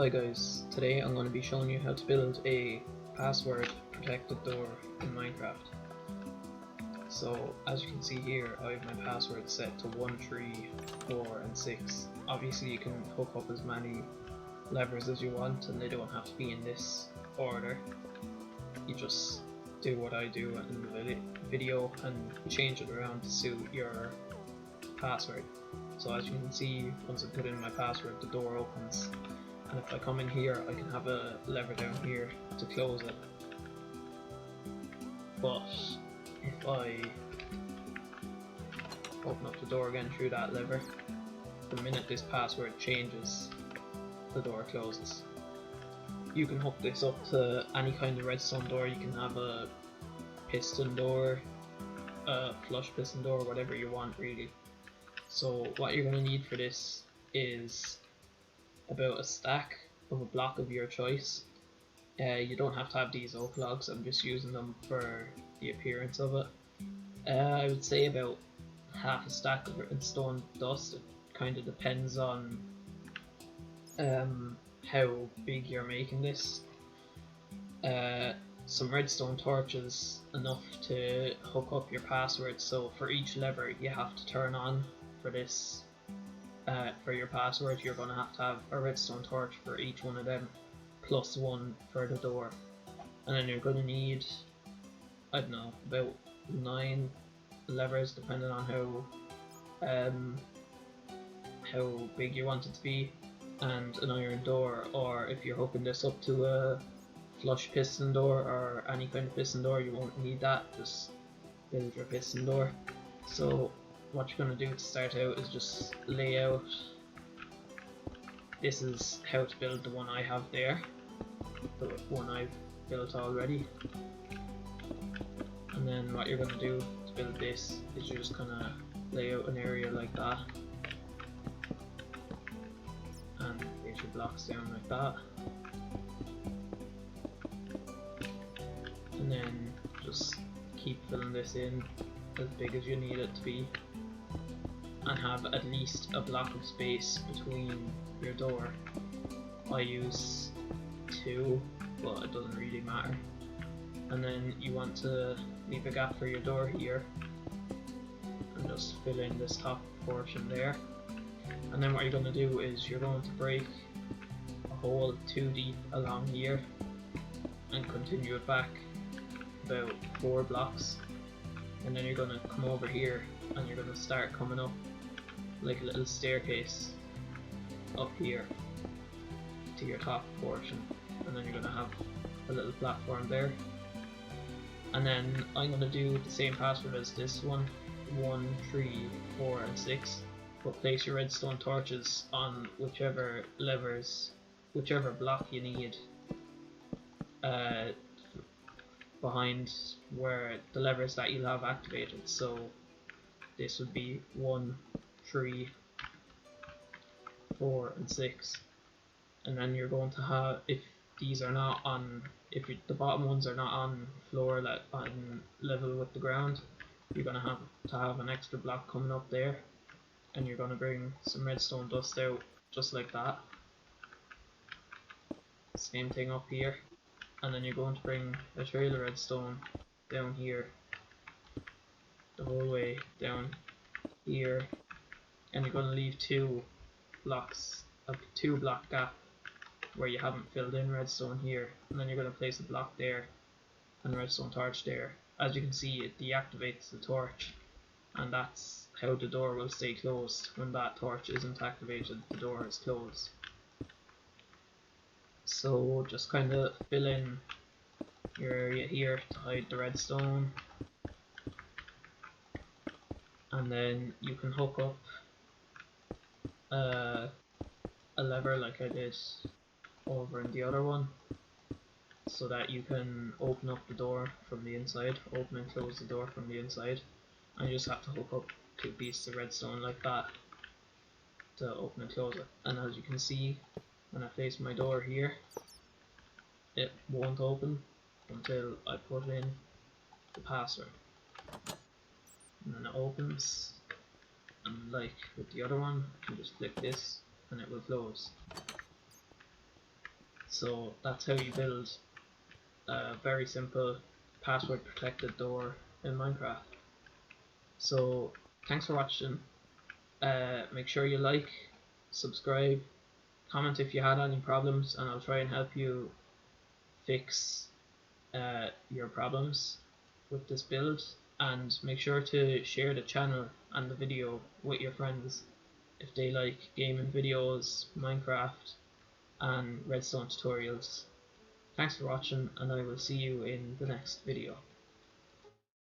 Hi guys, today I'm going to be showing you how to build a password protected door in Minecraft. So as you can see here, I have my password set to 1, 3, 4 and 6. Obviously you can hook up as many levers as you want and they don't have to be in this order. You just do what I do in the video and change it around to suit your password. So as you can see, once I put in my password, the door opens. And if I come in here, I can have a lever down here to close it. But if I open up the door again through that lever, the minute this password changes, the door closes. You can hook this up to any kind of redstone door. You can have a piston door, a flush piston door, whatever you want really. So what you're going to need for this is about a stack of a block of your choice. You don't have to have these oak logs, I'm just using them for the appearance of it. I would say about half a stack of redstone dust. It kind of depends on how big you're making this. Some redstone torches, enough to hook up your password, so for each lever you have to turn on for this. For your password you're going to have a redstone torch for each one of them, plus one for the door. And then you're going to need, I don't know, about 9 levers depending on how big you want it to be, and an iron door, or if you're hooking this up to a flush piston door or any kind of piston door, you won't need that, just build your piston door. So what you're going to do to start out is just lay out. This is how to build the one I have there, the one I've built already. And then what you're going to do to build this is you're just going to lay out an area like that and place your blocks down like that, and then just keep filling this in as big as you need it to be, and have at least a block of space between your door. I use 2, but it doesn't really matter. And then you want to leave a gap for your door here and just fill in this top portion there. And then what you're going to do is you're going to break a hole 2 deep along here and continue it back about 4 blocks, and then you're going to come over here and you're going to start coming up like a little staircase up here to your top portion, and then you're going to have a little platform there. And then I'm going to do the same password as this one, 1, 3, 4 and 6, but place your redstone torches on whichever levers, whichever block you need, behind where the levers that you'll have activated. So this would be 1, 3, 4 and 6, and then you're going to have, if these are not on, if the bottom ones are not on floor, on level with the ground, you're going to have an extra block coming up there, and you're going to bring some redstone dust out just like that. Same thing up here, and then you're going to bring a trail of redstone down here, the whole way down here, and you're going to leave 2 blocks, a 2 block gap where you haven't filled in redstone here, and then you're going to place a block there and a redstone torch there. As you can see, it deactivates the torch, and that's how the door will stay closed. When that torch isn't activated, the door is closed. So just kind of fill in your area here to hide the redstone, and then you can hook up a lever like I did over in the other one, so that you can open up the door from the inside, open and close the door from the inside, and you just have to hook up 2 pieces of redstone like that to open and close it. And as you can see, when I place my door here, it won't open until I put in the password, and then it opens, and like with the other one, you can just click this and it will close. So that's how you build a very simple password protected door in Minecraft. So thanks for watching. Make sure you like, subscribe, comment if you had any problems, and I'll try and help you fix your problems with this build. And make sure to share the channel and the video with your friends if they like gaming videos, Minecraft and redstone tutorials. Thanks for watching, and I will see you in the next video.